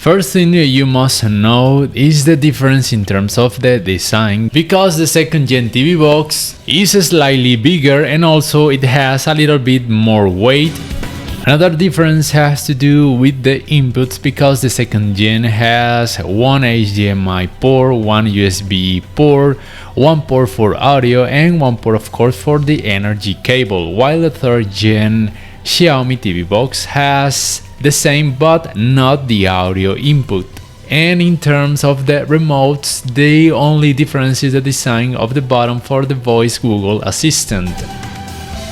First thing you must know is the difference in terms of the design, because the second gen TV box is slightly bigger and also it has a little bit more weight. Another difference has to do with the inputs, because the second gen has one HDMI port, one USB port, one port for audio and one port of course for the energy cable, while the third gen Xiaomi TV box has the same but not the audio input. And in terms of the remotes, the only difference is the design of the button for the voice Google Assistant.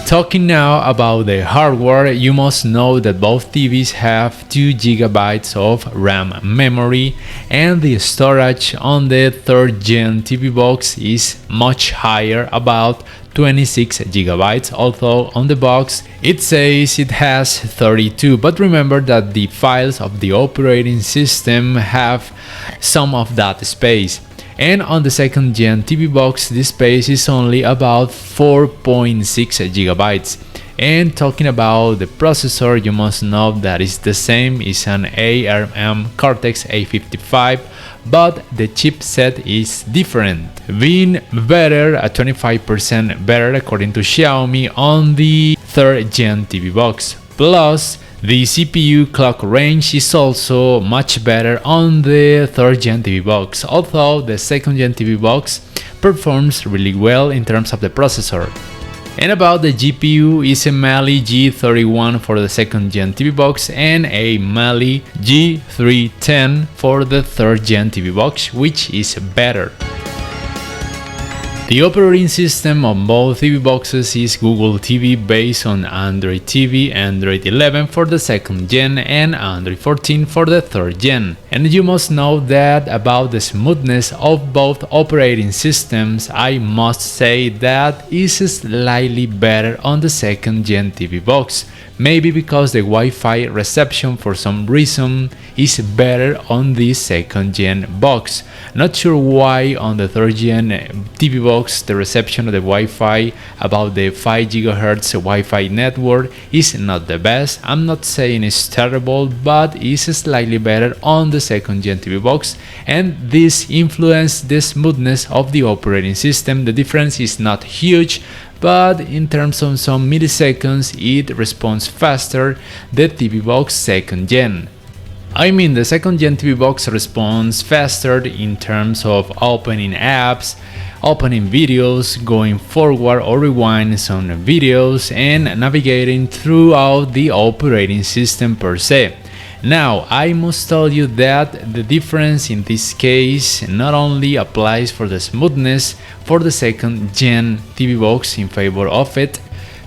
Talking now about the hardware, you must know that both TVs have 2 GB of RAM memory, and the storage on the third gen TV box is much higher, about 26 GB, although on the box it says it has 32, but remember that the files of the operating system have some of that space. And on the second gen TV box, the space is only about 4.6 GB. And talking about the processor, you must know that it's the same, it's an ARM Cortex A55, but the chipset is different, being better at 25% better according to Xiaomi on the third gen TV box. Plus, the CPU clock range is also much better on the third gen TV box, although the second gen TV box performs really well in terms of the processor. And about the GPU, is a Mali G31 for the second gen TV box and a Mali G310 for the third gen TV box, which is better. The operating system on both TV boxes is Google TV based on Android TV, Android 11 for the second gen and Android 14 for the third gen. And you must know that about the smoothness of both operating systems, I must say that is slightly better on the second gen TV box. Maybe because the Wi-Fi reception for some reason is better on the second gen box. Not sure why on the third gen TV box the reception of the Wi-Fi about the 5 GHz Wi-Fi network is not the best. I'm not saying it's terrible, but it's slightly better on the second gen TV box, and this influences the smoothness of the operating system. The difference is not huge, but in terms of some milliseconds it responds faster the TV box second gen. I mean, the second gen TV box responds faster in terms of opening apps, opening videos, going forward or rewind some videos, and navigating throughout the operating system per se. Now, I must tell you that the difference in this case not only applies for the smoothness for the second gen TV box in favor of it,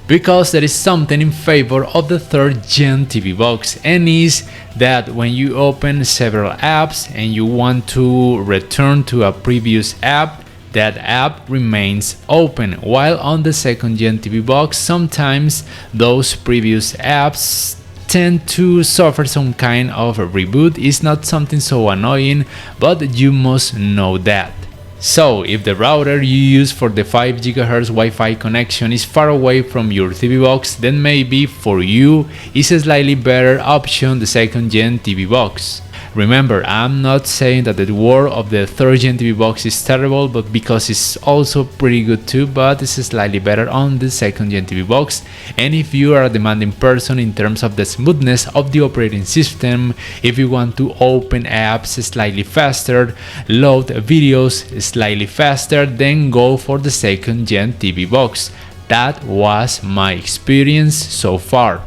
because there is something in favor of the third gen TV box, and is that when you open several apps and you want to return to a previous app, that app remains open, while on the second gen TV box sometimes those previous apps tend to suffer some kind of a reboot. It's not something so annoying, but you must know that. So, if the router you use for the 5 GHz Wi-Fi connection is far away from your TV box, then maybe for you is a slightly better option the second gen TV box. Remember, I'm not saying that the world of the third gen TV box is terrible, but because it's also pretty good too, but it's slightly better on the second gen TV box. And if you are a demanding person in terms of the smoothness of the operating system, if you want to open apps slightly faster, load videos slightly faster, then go for the second gen TV box. That was my experience so far.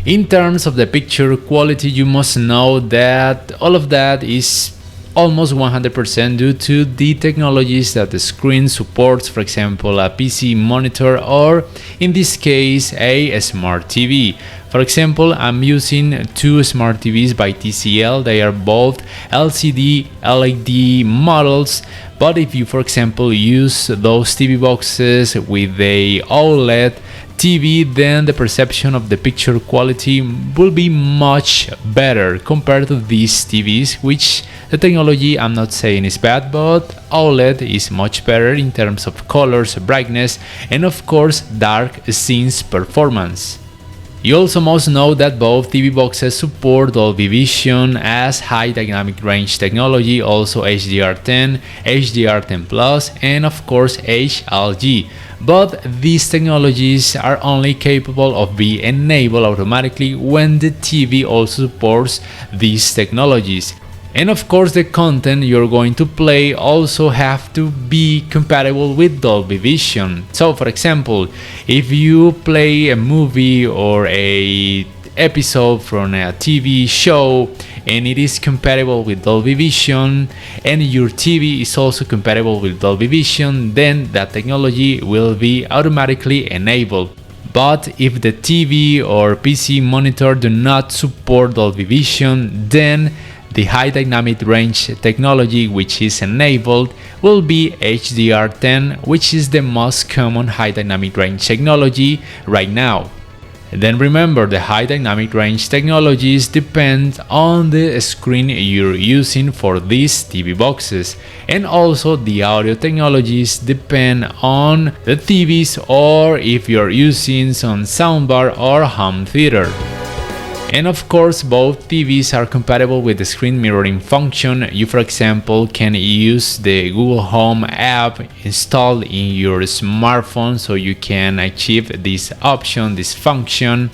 In terms of the picture quality, you must know that all of that is almost 100% due to the technologies that the screen supports, for example a PC monitor or in this case a smart TV. For example, I'm using 2 smart TVs by TCL. They are both LCD LED models, but if you for example use those TV boxes with a OLED TV, then the perception of the picture quality will be much better compared to these TVs, which the technology I'm not saying is bad, but OLED is much better in terms of colors, brightness, and of course dark scenes performance. You also must know that both TV boxes support Dolby Vision as high dynamic range technology, also HDR10, HDR10 Plus, and of course HLG. But these technologies are only capable of being enabled automatically when the TV also supports these technologies. And of course the content you're going to play also have to be compatible with Dolby Vision. So for example, if you play a movie or a episode from a TV show and it is compatible with Dolby Vision and your TV is also compatible with Dolby Vision, then that technology will be automatically enabled. But if the TV or PC monitor do not support Dolby Vision, then the high dynamic range technology which is enabled will be HDR10, which is the most common high dynamic range technology right now. Then remember, the high dynamic range technologies depend on the screen you're using for these TV boxes, and also the audio technologies depend on the TVs or if you're using some soundbar or home theater. And of course, both TVs are compatible with the screen mirroring function. You, for example, can use the Google Home app installed in your smartphone so you can achieve this option, this function.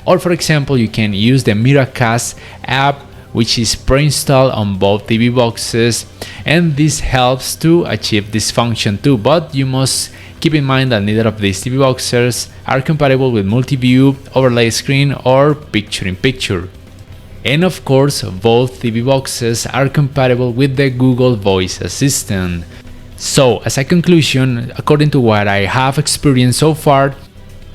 Or for example, you can use the Miracast app, which is pre-installed on both TV boxes, and this helps to achieve this function too. But you must keep in mind that neither of these TV boxes are compatible with multi-view, overlay screen, or picture-in-picture. And of course, both TV boxes are compatible with the Google Voice Assistant. So, as a conclusion, according to what I have experienced so far,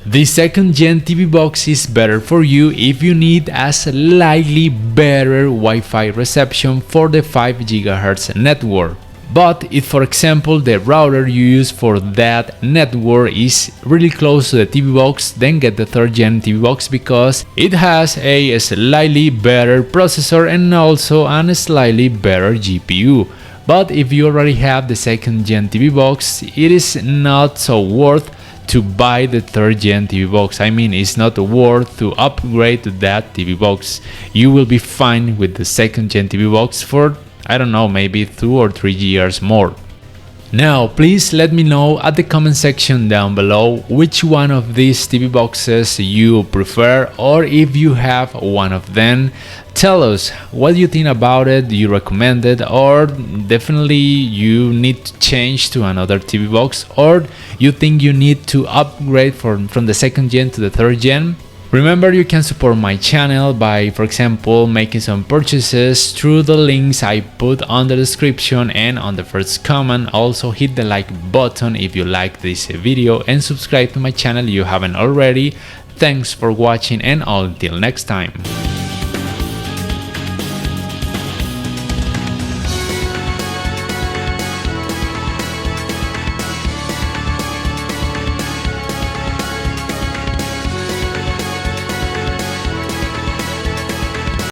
the second gen TV box is better for you if you need a slightly better Wi-Fi reception for the 5 GHz network. But if, for example, the router you use for that network is really close to the TV box, then get the third gen TV box because it has a slightly better processor and also a slightly better GPU. But if you already have the second gen TV box, it is not so worth to buy the third gen TV box. I mean, it's not worth to upgrade to that TV box. You will be fine with the second gen TV box for, I don't know, maybe 2 or 3 years more. Now, please let me know at the comment section down below which one of these TV boxes you prefer, or if you have one of them. Tell us what you think about it, do you recommend it, or definitely you need to change to another TV box, or you think you need to upgrade from the second gen to the third gen. Remember, you can support my channel by, for example, making some purchases through the links I put on the description and on the first comment. Also hit the like button if you like this video and subscribe to my channel if you haven't already. Thanks for watching and until next time.